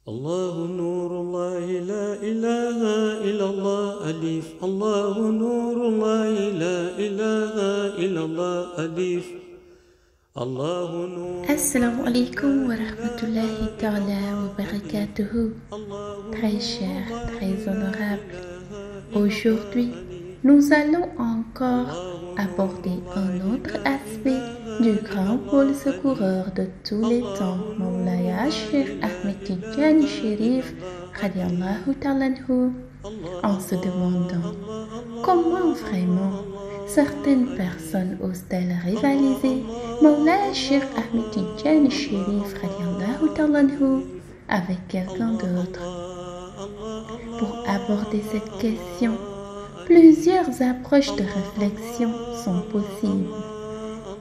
الله نور الله لا إله إلا الله ألف الله نور الله لا إله إلا الله ألف الله نور. Assalamu alaikum wa rahmatullahi ta'ala wa barakatuhu. Très cher, très honorable. Aujourd'hui, nous allons encore aborder un autre aspect du grand pôle secoureur de tous les temps, Mawlaya Cheikh Ahmed Tidjani Chérif Radiallahu ta'ala anhu, en se demandant comment vraiment certaines personnes osent-elles rivaliser Mawlaya Cheikh Ahmed Tidjani Chérif Radiallahu ta'ala anhu avec quelqu'un d'autre. Pour aborder cette question, plusieurs approches de réflexion sont possibles,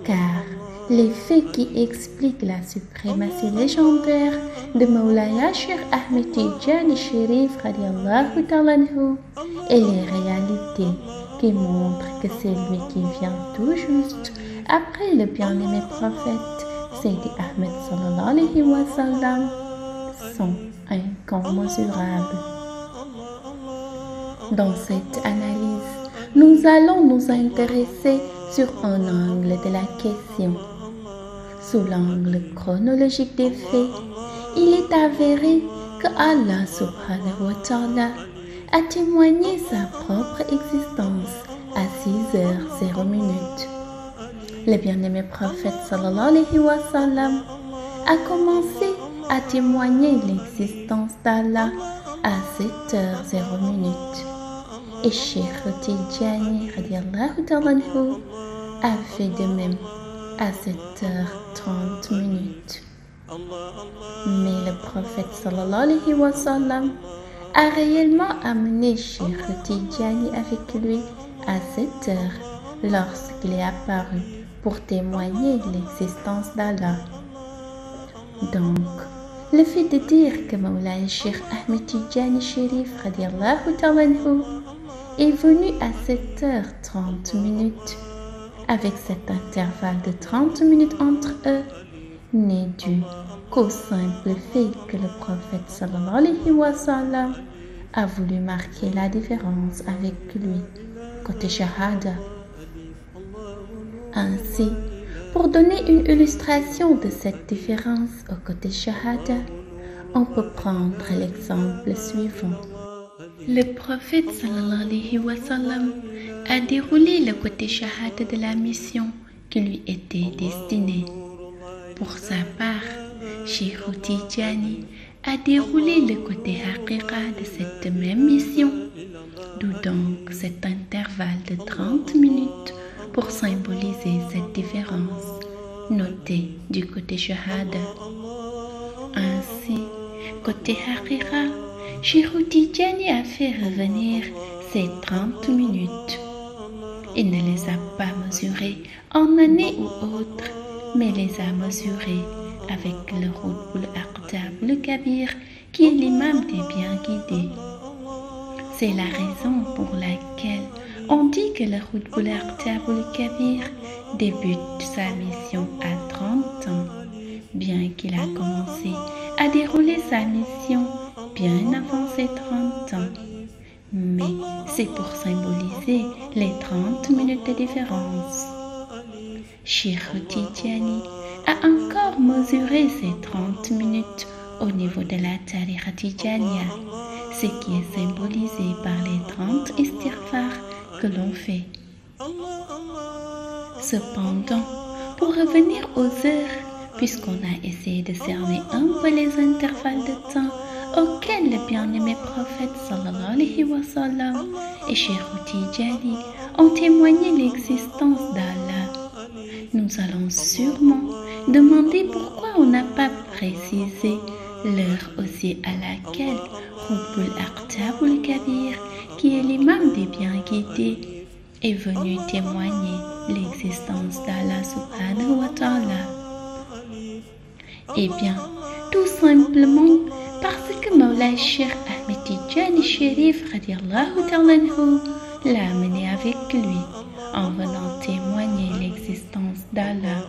car les faits qui expliquent la suprématie légendaire de Mawlaya Cheikh Ahmed Tidjani Chérif Radiallahu ta'ala anhu et les réalités qui montrent que c'est lui qui vient tout juste après le bien-aimé prophète Seydi Ahmed sallallahu alayhi wa sallam sont incommensurables. Dans cette analyse, nous allons nous intéresser sur un angle de la question. Sous l'angle chronologique des faits, il est avéré que Allah subhanahu wa ta'ala a témoigné sa propre existence à 6h00. Le bien-aimé prophète sallallahu alayhi wa sallam a commencé à témoigner l'existence d'Allah à 7h00. Et Cheikh Tidjani radiallahu ta'ala anhu a fait de même à 7h30. Mais le prophète sallallahu alayhi wa sallam a réellement amené Cheikh Tidjani avec lui à 7h lorsqu'il est apparu pour témoigner l'existence d'Allah. Donc, le fait de dire que Mawlaya Cheikh Ahmed Tidjani Chérif radiallahu ta'ala anhu est venu à 7h30 avec cet intervalle de 30 minutes entre eux n'est dû qu'au simple fait que le prophète sallallahu alayhi wa sallam a voulu marquer la différence avec lui côté shahada. Ainsi, pour donner une illustration de cette différence au côté shahada, on peut prendre l'exemple suivant. Le prophète sallallahu alayhi wa sallam a déroulé le côté shahada de la mission qui lui était destinée. Pour sa part, Cheikh Tidjani a déroulé le côté haqiqa de cette même mission, d'où donc cet intervalle de 30 minutes pour symboliser cette différence notée du côté shahada. Ainsi, côté haqiqa, Cheikh Tidjani a fait revenir ces 30 minutes. Il ne les a pas mesurées en année ou autre, mais les a mesurées avec le Qutb al-Aqtab al-Kabir qui est l'imam des bien guidés. C'est la raison pour laquelle on dit que le Qutb al-Aqtab al-Kabir débute sa mission à 30 ans, bien qu'il a commencé à dérouler sa mission bien avant ses 30 ans. Mais c'est pour symboliser les 30 minutes de différence. Cheikh Tidjani a encore mesuré ces 30 minutes au niveau de la tariqa Tidjaniya, ce qui est symbolisé par les 30 istighfar que l'on fait. Cependant, pour revenir aux heures, puisqu'on a essayé de cerner un peu les intervalles de temps auxquels le bien-aimé prophète sallallahu alayhi wa sallam et Cheikh Tidjani ont témoigné l'existence d'Allah, nous allons sûrement demander pourquoi on n'a pas précisé l'heure aussi à laquelle Qutb al-Aqtab al-Kabir, qui est l'imam des bien guidés, est venu témoigner l'existence d'Allah subhanahu wa ta'ala. Eh bien, tout simplement parce que Mawlaya Cheikh Ahmed Tidjani Chérif radiallahu ta'ala anhu l'a amené avec lui en venant témoigner l'existence d'Allah.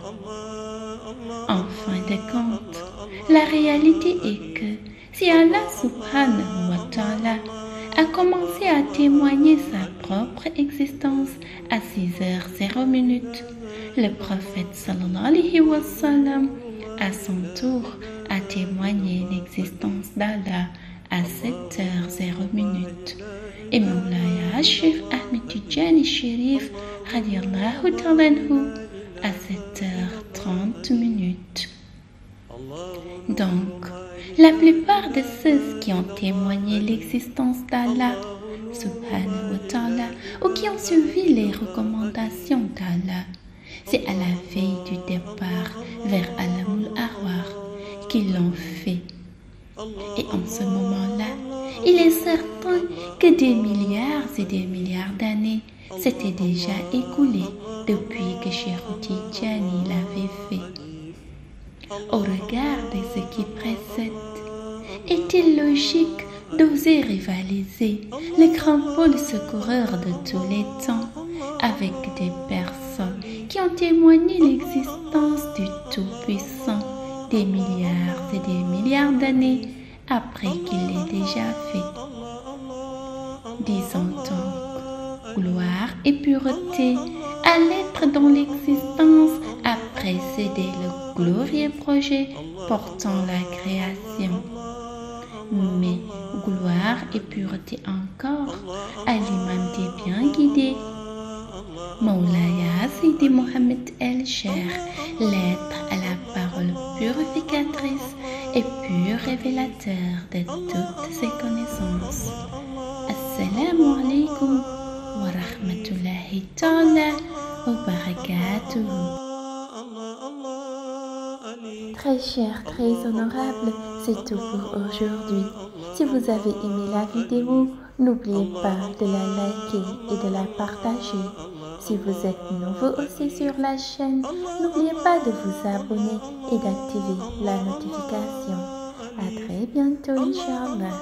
En fin de compte, la réalité est que Si Allah subhanahu wa ta'ala a commencé à témoigner sa propre existence à 6h00, le prophète sallallahu alayhi wa sallam à son tour a témoigné l'existence d'Allah à 7h00. Et Mawlaya Cheikh Ahmed Tidjani Chérif radiyallahu ta'ala anhu à 7h30. Donc, la plupart de ceux qui ont témoigné l'existence d'Allah subhanahu wa ta'ala ou qui ont suivi les recommandations d'Allah, c'est à la veille du départ vers Alamul Arwah qu'ils l'ont fait. Et en ce moment-là, il est certain que des milliards et des milliards d'années s'étaient déjà écoulés depuis que Cheikh Tidjani l'avait fait. Au regard de ce qui précède, est-il logique d'oser rivaliser le grand pôle secoureur de tous les temps avec des personnes qui ont témoigné l'existence du Tout-Puissant des milliards et des milliards d'années après qu'il l'ait déjà fait? Disons donc, gloire et pureté à l'être dont l'existence a précédé le glorieux projet portant la création. Mais gloire et pureté encore à l'imam des bien guidés, Mawlaya Sidi Mohammed El-Cheikh, l'être à la parole purificatrice et pur révélateur de toutes ses connaissances. Assalamu alaikum wa rahmatullahi ta'ala wa barakatuhu. Très cher, très honorable, c'est tout pour aujourd'hui. Si vous avez aimé la vidéo, n'oubliez pas de la liker et de la partager. Si vous êtes nouveau aussi sur la chaîne, n'oubliez pas de vous abonner et d'activer la notification. À très bientôt, Inch'Allah.